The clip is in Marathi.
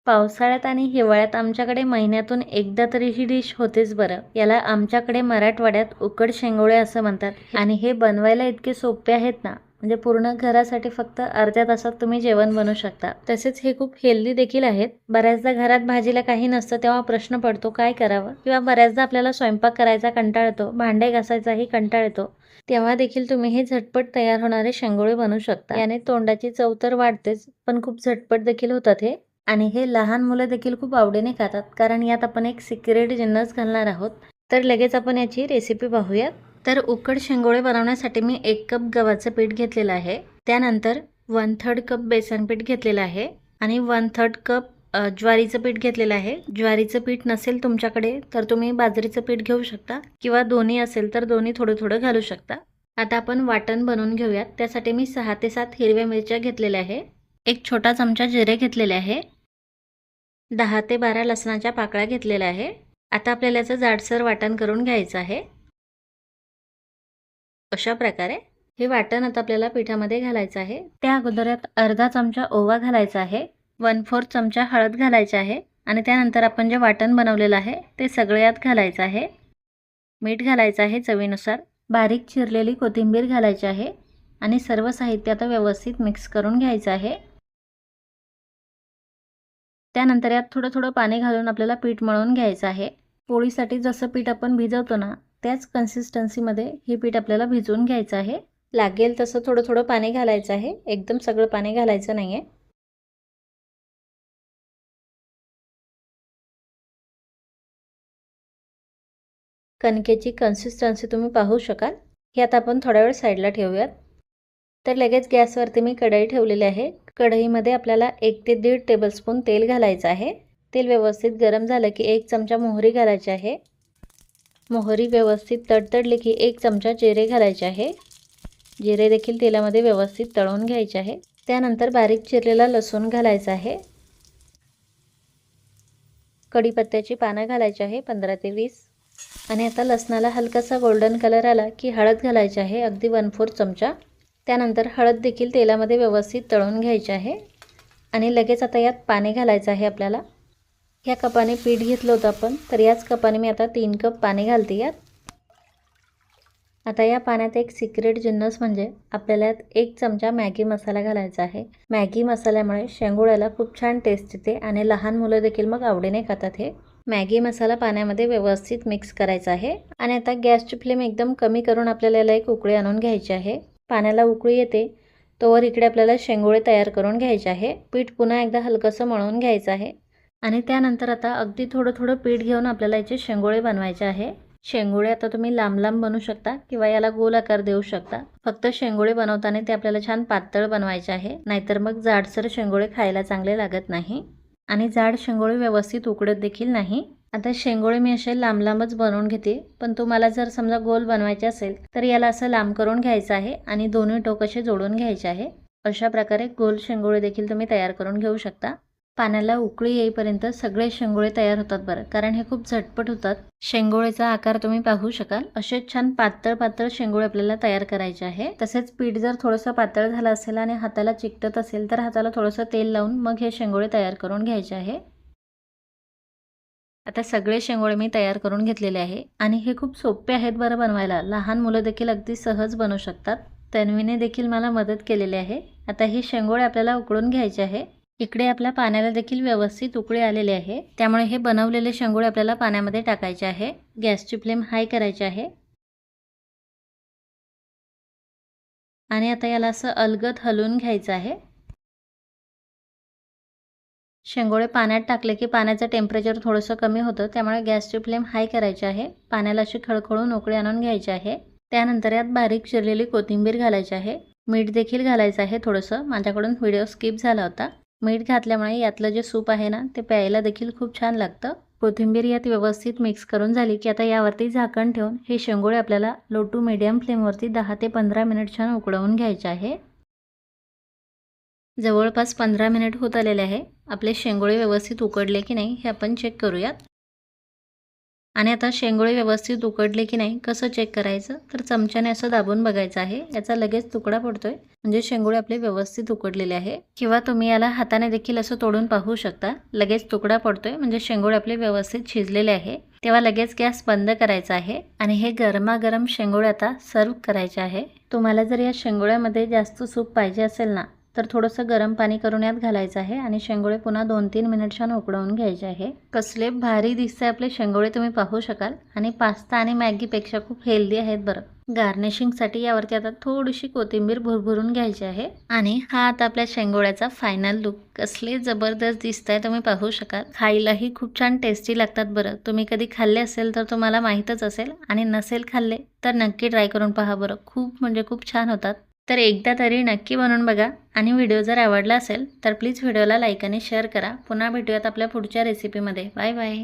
पावसाळ्यात आणि हिवाळ्यात आमच्याकडे महिन्यातून एकदा तरी ही डिश होतेच बरं. याला आमच्याकडे मराठवाड्यात उकड शेंगोळे असं म्हणतात आणि हे बनवायला इतके सोपे आहेत ना, म्हणजे पूर्ण घरासाठी फक्त अर्ध्या तासात तुम्ही जेवण बनवू शकता. तसेच हे खूप हेल्दी देखील आहेत. बऱ्याचदा घरात भाजीला काही नसतं तेव्हा प्रश्न पडतो काय करावं, किंवा बऱ्याचदा आपल्याला स्वयंपाक करायचा कंटाळा येतो, भांडे घासायचाही कंटाळा येतो. तेव्हा देखील तुम्ही हे झटपट तयार होणारे शेंगोळे बनवू शकता. याने तोंडाची चव तर वाढतेच, पण खूप झटपट देखील होतात हे. आणि हे लहान मुलं देखील खूप आवडीने खातात, कारण यात आपण एक सिक्रेट जिन्नस घालणार आहोत. तर लगेच आपण याची रेसिपी पाहूयात. तर उकड शेंगोळे बनवण्यासाठी मी 1 कप गव्हाचं पीठ घेतलेलं आहे. त्यानंतर 1/3 कप बेसन पीठ घेतलेलं आहे आणि 1/3 कप ज्वारीचं पीठ घेतलेलं आहे. ज्वारीचं पीठ नसेल तुमच्याकडे तर तुम्ही बाजरीचं पीठ घेऊ शकता, किंवा दोन्ही असेल तर दोन्ही थोडं थोडं घालू शकता. आता आपण वाटण बनवून घेऊयात. त्यासाठी मी 6 ते 7 हिरव्या मिरच्या घेतलेल्या आहे. 1 छोटा चमचा जिरे घेतलेले आहे. 10 ते 12 लसणाच्या पाकळ्या घेतलेल्या आहे. आता आपल्याला याचं जाडसर वाटण करून घ्यायचं आहे. अशा प्रकारे हे वाटण आता आपल्याला पिठामध्ये घालायचं आहे. त्या अगोदर यात अर्धा चमचा ओवा घालायचा आहे, 1/4 चमचा हळद घालायची आहे आणि त्यानंतर आपण जे वाटण बनवलेलं आहे ते सगळे यात घालायचं आहे. मीठ घालायचं आहे चवीनुसार. बारीक चिरलेली कोथिंबीर घालायची आहे आणि सर्व साहित्य आता व्यवस्थित मिक्स करून घ्यायचं आहे. त्यानंतर यात थोडं थोडं पाणी घालून आपल्याला पीठ मळून घ्यायचं आहे. पोळीसाठी जसं पीठ आपण भिजवतो ना, त्याच कन्सिस्टन्सीमध्ये हे पीठ आपल्याला भिजवून घ्यायचं आहे. लागेल तसं थोडं थोडं पाणी घालायचं आहे, एकदम सगळं पाणी घालायचं नाही आहे. कणकेची कन्सिस्टन्सी तुम्ही पाहू शकाल. हे आता आपण थोडा वेळ साईडला ठेवूयात. तर लगेच गॅसवरती मी कढई ठेवलेली आहे. कढईमध्ये आपल्याला 1 ते 1.5 टेबलस्पून तेल घालायचं आहे. तेल व्यवस्थित गरम झालं की 1 चमचा मोहरी घालायची आहे. मोहरी व्यवस्थित तडतडली की 1 चमचा जिरे घालायचे आहे. जिरे देखील तेलामध्ये व्यवस्थित तळून घ्यायचे आहे. त्यानंतर बारीक चिरलेला लसूण घालायचा आहे. कढीपत्त्याची पानं घालायची आहे 15 ते 20. आणि आता लसणाला हलकासा गोल्डन कलर आला की हळद घालायची आहे, अगदी 1/4 चमचा. त्यानंतर हळद देखील तेलामध्ये व्यवस्थित तळून घ्यायची आहे आणि लगेच आता यात पाणी घालायचं आहे आपल्याला. ह्या कपाने पीठ घेतलं होतं आपण, तर याच कपाने मी आता 3 कप पाणी घालते यात. आता या पाण्यात एक सिक्रेट जिन्नस म्हणजे आपल्याला यात 1 चमचा मॅगी मसाला घालायचा आहे. मॅगी मसाल्यामुळे शेंगोळ्याला खूप छान टेस्ट येते आणि लहान मुलं देखील मग आवडीने खातात हे. मॅगी मसाला पाण्यामध्ये व्यवस्थित मिक्स करायचा आहे आणि आता गॅसची फ्लेम एकदम कमी करून आपल्याला याला एक उकळी आणून घ्यायची आहे. पाण्याला उकळी येते तोवर इकडे आपल्याला शेंगोळे तयार करून घ्यायचे आहे. पीठ पुन्हा एकदा हलकंसं मळून घ्यायचं आहे आणि त्यानंतर आता अगदी थोडं थोडं पीठ घेऊन आपल्याला याचे शेंगोळे बनवायचे आहे. शेंगोळे आता तुम्ही लांब लांब बनवू शकता किंवा याला गोल आकार देऊ शकता. फक्त शेंगोळे बनवताना ते आपल्याला छान पातळ बनवायचे आहे, नाहीतर मग जाडसर शेंगोळे खायला चांगले लागत नाही आणि जाड शेंगोळे व्यवस्थित उकडत देखील नाही. आता शेंगोळे मी असे लांब लांबच बनवून घेते, पण तुम्हाला जर समजा गोल बनवायचे असेल तर याला असं लांब करून घ्यायचं आहे आणि दोन्ही टोक असे जोडून घ्यायचे आहे. अशा प्रकारे गोल शेंगोळे देखील तुम्ही तयार करून घेऊ शकता. पाण्याला उकळी येईपर्यंत सगळे शेंगोळे तयार होतात बरं, कारण हे खूप झटपट होतात. शेंगोळेचा आकार तुम्ही पाहू शकाल. असे छान पातळ पातळ शेंगोळे आपल्याला तयार करायचे आहे. तसेच पीठ जर थोडंसं पातळ झालं असेल आणि हाताला चिकटत असेल तर हाताला थोडंसं तेल लावून मग हे शेंगोळे तयार करून घ्यायचे आहे. आता सगळे शेंगोळे मी तयार करून घेतलेले आहे आणि हे खूप सोपे आहेत बरं बनवायला. लहान मुलं देखील अगदी सहज बनवू शकतात. तन्वीने देखील मला मदत केलेली आहे. आता हे शेंगोळे आपल्याला उकळून घ्यायचे आहे. इकडे आपल्या पाण्याला देखील व्यवस्थित उकळी आलेली आहे, त्यामुळे हे बनवलेले शेंगोळे आपल्याला पाण्यामध्ये टाकायचे आहे. गॅसची फ्लेम हाय करायची आहे आणि आता याला असं अलगद हलवून घ्यायचं आहे. शेंगोळे पाण्यात टाकले की पाण्याचं टेम्परेचर थोडंसं कमी होतं, त्यामुळे गॅसची फ्लेम हाय करायची आहे. पाण्याला अशी खळखळून उकळी आणून घ्यायची आहे. त्यानंतर यात बारीक चिरलेली कोथिंबीर घालायची आहे. मीठ देखील घालायचं आहे थोडंसं. माझ्याकडून व्हिडिओ स्किप झाला होता. मीठ घातल्यामुळे यातलं जे सूप आहे ना, ते प्यायला देखील खूप छान लागतं. कोथिंबीर यात व्यवस्थित मिक्स करून झाली की आता यावरती झाकण ठेवून हे शेंगोळे आपल्याला लो टू मीडियम फ्लेमवरती 10 ते 15 मिनिट छान उकळवून घ्यायचे आहे. जवळपास 15 मिनिट होत आलेले आहे. आपले शेंगोळे व्यवस्थित उकडले की नाही हे आपण चेक करूयात. आणि आता शेंगोळे व्यवस्थित उकडले की नाही कसं चेक करायचं, तर चमच्याने असं दाबून बघायचं आहे. याचा लगेच तुकडा पडतोय म्हणजे शेंगोळे आपले व्यवस्थित उकडलेले आहे. किंवा तुम्ही याला हाताने देखील असं तोडून पाहू शकता. लगेच तुकडा पडतोय म्हणजे शेंगोळे आपले व्यवस्थित शिजलेले आहे. तेव्हा लगेच गॅस बंद करायचा आहे आणि हे गरमागरम शेंगोळे आता सर्व करायचे आहे. तुम्हाला जर या शेंगोळ्यामध्ये जास्त सूप पाहिजे असेल ना, तर थोडंसं गरम पाणी करून यात घालायचं आहे आणि शेंगोळे पुन्हा 2-3 मिनिट छान उकळवून घ्यायचे आहे. कसले भारी दिसते आपले शेंगोळे तुम्ही पाहू शकाल आणि पास्ता आणि मॅगीपेक्षा खूप हेल्दी आहेत बरं. गार्निशिंगसाठी यावरती आता थोडीशी कोथिंबीर भुरभुरून घ्यायची आहे आणि हा आता आपल्या शेंगोळ्याचा फायनल लुक. कसले जबरदस्त दिसत आहे तुम्ही पाहू शकाल. खायलाही खूप छान टेस्टी लागतात बरं. तुम्ही कधी खाल्ले असेल तर तुम्हाला माहीतच असेल आणि नसेल खाल्ले तर नक्की ट्राय करून पहा बरं. खूप म्हणजे खूप छान होतात. तर एकदा तरी नक्की बनवून बघा आणि व्हिडिओ जर आवडला असेल तर प्लीज व्हिडिओला लाईक आणि शेअर करा. पुन्हा भेटूयात आपल्या पुढच्या रेसिपीमध्ये. Bye bye.